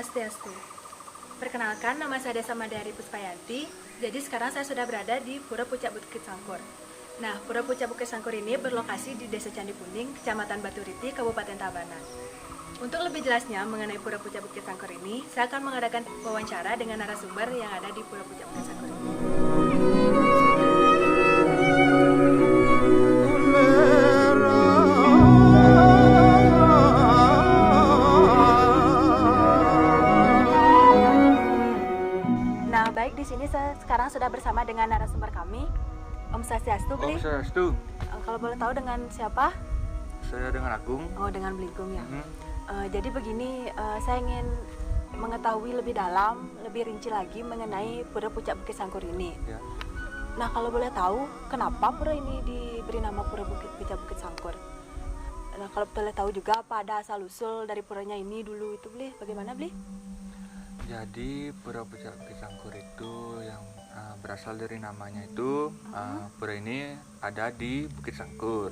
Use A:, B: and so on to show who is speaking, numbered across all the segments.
A: Swastiastu. Perkenalkan, nama saya Desa Madari Puspayanti. Jadi sekarang saya sudah berada di Pura Puncak Bukit Sangkur. Nah, Pura Puncak Bukit Sangkur ini berlokasi di Desa Candi Kuning, Kecamatan Baturiti, Kabupaten Tabanan. Untuk lebih jelasnya mengenai Pura Puncak Bukit Sangkur ini, saya akan mengadakan wawancara dengan narasumber yang ada di Pura Puncak Bukit Sangkur ini. Nah, baik, di sini saya sekarang sudah bersama dengan narasumber kami, Om Swastiastu, Bli.
B: Om Swastiastu.
A: Kalau boleh tahu dengan siapa?
B: Saya dengan Agung.
A: Oh, dengan Bligong ya. Jadi begini, saya ingin mengetahui lebih dalam, lebih rinci lagi mengenai Pura Puncak Bukit Sangkur ini.
B: Ya.
A: Nah, kalau boleh tahu, kenapa pura ini diberi nama Pura Puncak Bukit Sangkur? Nah, kalau boleh tahu juga apa ada asal-usul dari puranya ini dulu itu, Bli? Bagaimana, Bli?
B: Jadi Pura Puncak Bukit Sangkur itu yang berasal dari namanya itu pura ini ada di Bukit Sangkur.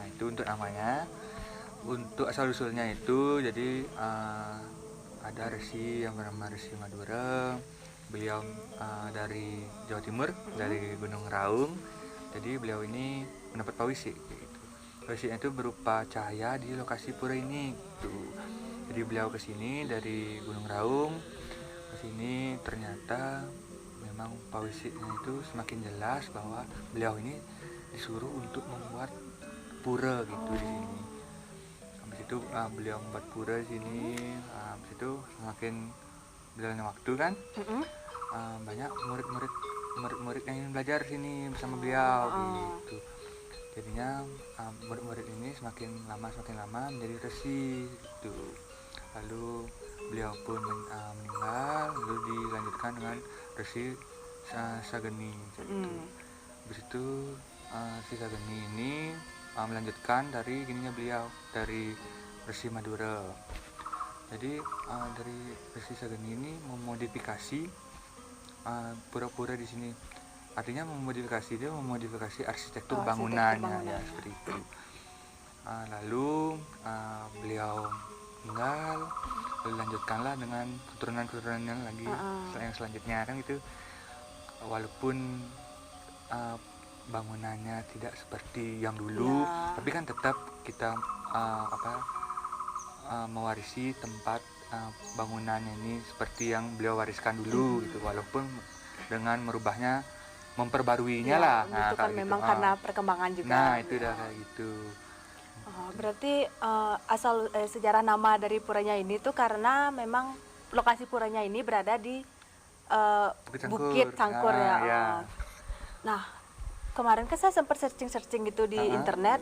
B: Nah, itu untuk namanya. Untuk asal usulnya itu jadi ada resi yang bernama Resi Madura. Beliau dari Jawa Timur, dari Gunung Raung. Jadi beliau ini mendapat pawisi gitu. Pawisinya itu berupa cahaya di lokasi pura ini gitu. Jadi beliau ke sini dari Gunung Raung ke sini, ternyata memang pawisinya itu semakin jelas bahwa beliau ini disuruh untuk membuat pura gitu di sini. Habis itu beliau membuat pura di sini. Habis itu semakin berjalannya waktu kan, banyak murid-murid yang ingin belajar sini bersama beliau gitu. Jadinya murid-murid ini semakin lama menjadi resi gitu. Lalu beliau pun meninggal, lalu dilanjutkan dengan Resi Sageni gitu. Habis itu si Sageni ini melanjutkan dari gininya beliau dari Resi Madura. Jadi dari Resi Sageni ini memodifikasi pura-pura di sini. Artinya memodifikasi arsitektur bangunannya ya, seperti itu. Lalu beliau meninggal, lalu lanjutkanlah dengan keturunan-keturunannya lagi yang selanjutnya kan itu. Walaupun bangunannya tidak seperti yang dulu, tapi kan tetap kita mewarisi tempat bangunannya ini seperti yang beliau wariskan dulu gitu, walaupun dengan merubahnya, memperbaruinya lah.
A: Itu kan memang gitu. Karena perkembangan juga.
B: Nah, itu udah kayak gitu.
A: Berarti asal sejarah nama dari puranya ini tuh karena memang lokasi puranya ini berada di Bukit Sangkur ya. Nah, kemarin kan saya sempat searching gitu di internet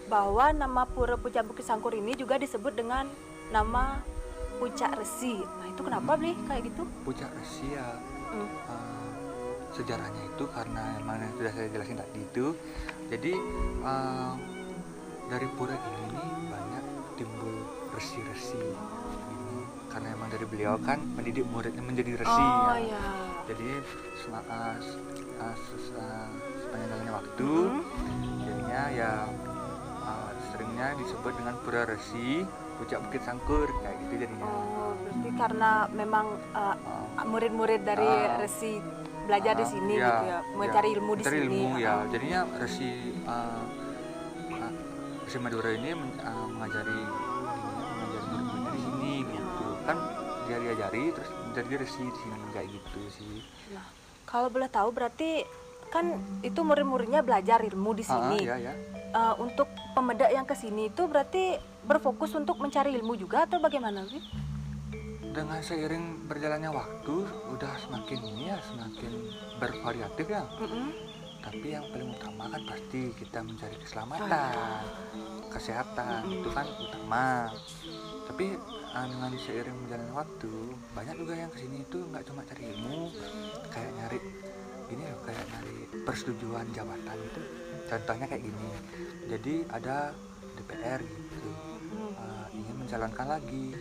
A: bahwa nama Pura Puncak Bukit Sangkur ini juga disebut dengan nama Puncak Resi. Nah, itu kenapa Bli kayak gitu?
B: Puncak Resi ya. Sejarahnya itu karena yang sudah saya jelasin tadi itu. Jadi dari pura ini banyak timbul resi-resi ini, karena emang dari beliau kan mendidik muridnya menjadi resi Jadi sepanjang waktu jadinya ya seringnya disebut dengan pura resi Puncak Bukit Sangkur kayak gitu jadinya.
A: Berarti karena memang murid-murid dari resi belajar di sini gitu ya, mencari ilmu di sini.
B: Jadinya resi Madura ini mengajari murid-muridnya di sini gitu kan, dia diajari terus menjadi resi di sini kayak gitu sih.
A: Nah, kalau boleh tahu berarti kan itu murid-muridnya belajar ilmu di sini. Untuk pemuda yang ke sini itu berarti berfokus untuk mencari ilmu juga atau bagaimana sih?
B: Dengan seiring berjalannya waktu udah semakin bervariatif ya. Tapi yang paling utama kan pasti kita mencari keselamatan, kesehatan, itu kan utama. Tapi dengan seiring berjalannya waktu, banyak juga yang kesini itu nggak cuma cari ilmu, kayak nyari persetujuan jabatan itu. Contohnya kayak gini, jadi ada DPR gitu, ingin mencalonkan lagi,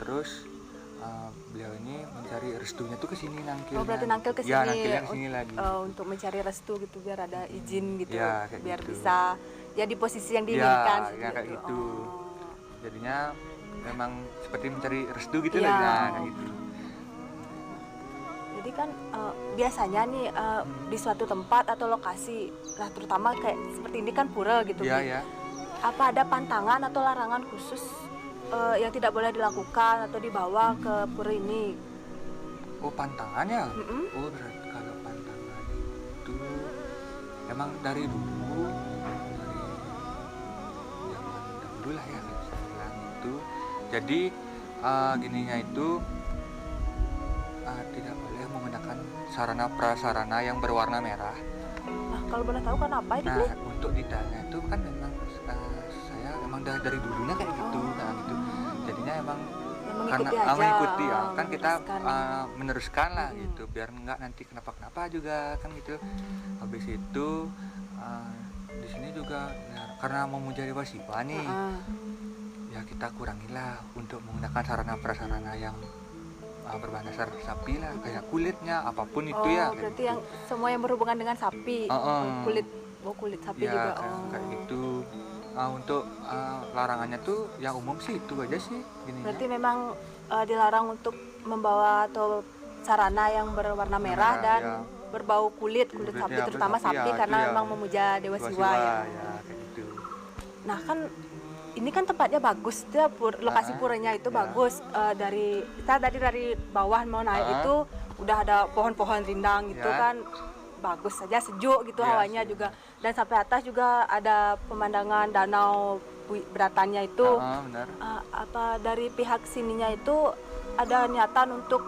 B: terus beliau ini mencari restunya tuh ke sini nangkilnya.
A: Berarti nangkil ke sini.
B: Ya, nangkilnya ke sini lagi.
A: Untuk mencari restu gitu biar ada izin gitu.
B: Ya,
A: biar
B: gitu.
A: bisa jadi posisi yang diinginkan.
B: Ya, kayak gitu. Jadinya memang seperti mencari restu gitu
A: Iya.
B: lah, nah, kayak gitu.
A: Jadi kan biasanya nih di suatu tempat atau lokasi, nah terutama kayak seperti ini kan pura gitu,
B: Iya
A: Bi.
B: ya.
A: Apa ada pantangan atau larangan khusus yang tidak boleh dilakukan atau dibawa ke pura ini?
B: Oh, pantangan ya?
A: Mm-mm.
B: Oh, berarti kalau pantangan itu emang dari dulu, dari zaman dahulu lah ya, kalau saya bilang itu. Jadi gininya itu tidak boleh menggunakan sarana prasarana yang berwarna merah.
A: Nah, kalau boleh tahu kenapa itu,
B: Nah,
A: Bi?
B: untuk detailnya itu kan memang saya emang dari dulunya kayak gitu, nah gitu. Jadinya emang karena
A: Mengikuti aja,
B: mengikuti ya, kan kita
A: meneruskan.
B: meneruskan lah gitu, biar nggak nanti kenapa-kenapa juga kan gitu. Habis itu di sini juga ya, karena memuja Dewa Siwa nih, ya kita kurangilah untuk menggunakan sarana prasarana yang berbahan dasar sapi lah, kayak kulitnya apapun itu ya. Kayak
A: Berarti
B: gitu.
A: yang semua yang berhubungan dengan sapi, kulit sapi
B: Ya,
A: juga.
B: kayak gitu. Untuk larangannya tuh yang umum sih itu aja sih gini.
A: Berarti memang dilarang untuk membawa atau sarana yang berwarna merah dan
B: ya.
A: berbau kulit
B: Kulitnya
A: sapi, terutama
B: sapi,
A: sapi
B: ya,
A: karena
B: itu ya.
A: memang memuja Dewa
B: Dewa
A: Siwa ya.
B: ya kayak gitu.
A: Nah kan ini kan tempatnya bagus, dia lokasi puranya itu
B: ya.
A: bagus. Dari kita tadi dari bawah mau naik itu udah ada pohon-pohon rindang gitu
B: Ya.
A: kan, bagus saja, sejuk gitu
B: Ya,
A: hawanya juga. Dan sampai atas juga ada pemandangan danau Beratannya itu.
B: Benar.
A: Apa dari pihak sininya itu ada niatan untuk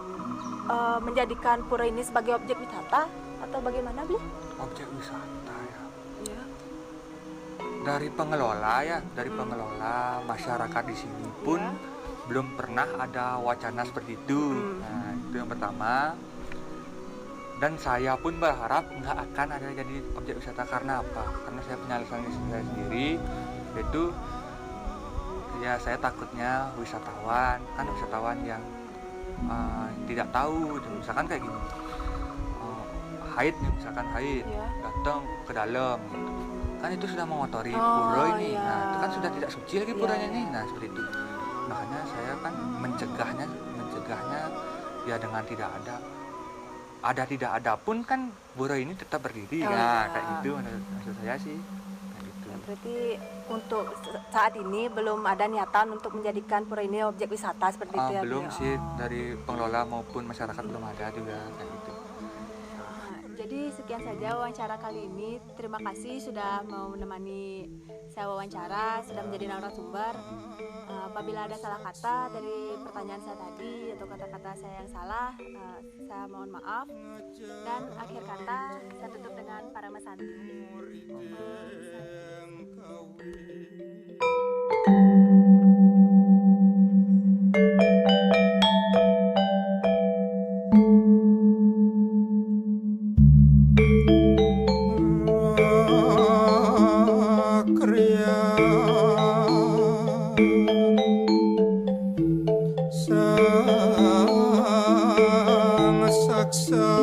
A: menjadikan pura ini sebagai objek wisata atau bagaimana, Bi?
B: Objek wisata ya.
A: Iya.
B: Dari pengelola ya, dari pengelola masyarakat di sini pun
A: Ya.
B: belum pernah ada wacana seperti itu. Nah, itu yang pertama. Dan saya pun berharap nggak akan ada jadi objek wisata, karena apa? Karena saya punya alasan saya sendiri, yaitu ya saya takutnya wisatawan yang tidak tahu, misalkan kayak gini, haid nih, misalkan haid
A: Ya.
B: datang ke dalam gitu. Kan itu sudah mengotori
A: Oh,
B: pura ini.
A: iya.
B: Nah, itu kan sudah tidak suci lagi
A: Iya,
B: puranya
A: iya.
B: nih. Nah, seperti itu. Makanya saya kan mencegahnya ya dengan tidak ada pun kan pura ini tetap berdiri.
A: Oh,
B: Nah,
A: iya.
B: kayak gitu maksud saya sih. Kayak gitu.
A: Ya, berarti untuk saat ini belum ada niatan untuk menjadikan pura ini objek wisata seperti itu ya, Bi?
B: Belum sih,
A: Oh.
B: dari pengelola maupun masyarakat belum ada juga kayak gitu.
A: Jadi sekian saja wawancara kali ini. Terima kasih sudah mau menemani saya wawancara, sudah menjadi narasumber. Apabila ada salah kata dari pertanyaan saya tadi atau kata-kata saya yang salah, saya mohon maaf. Dan akhir kata saya tutup dengan Parama Santi.
C: Kriya Sang Saksa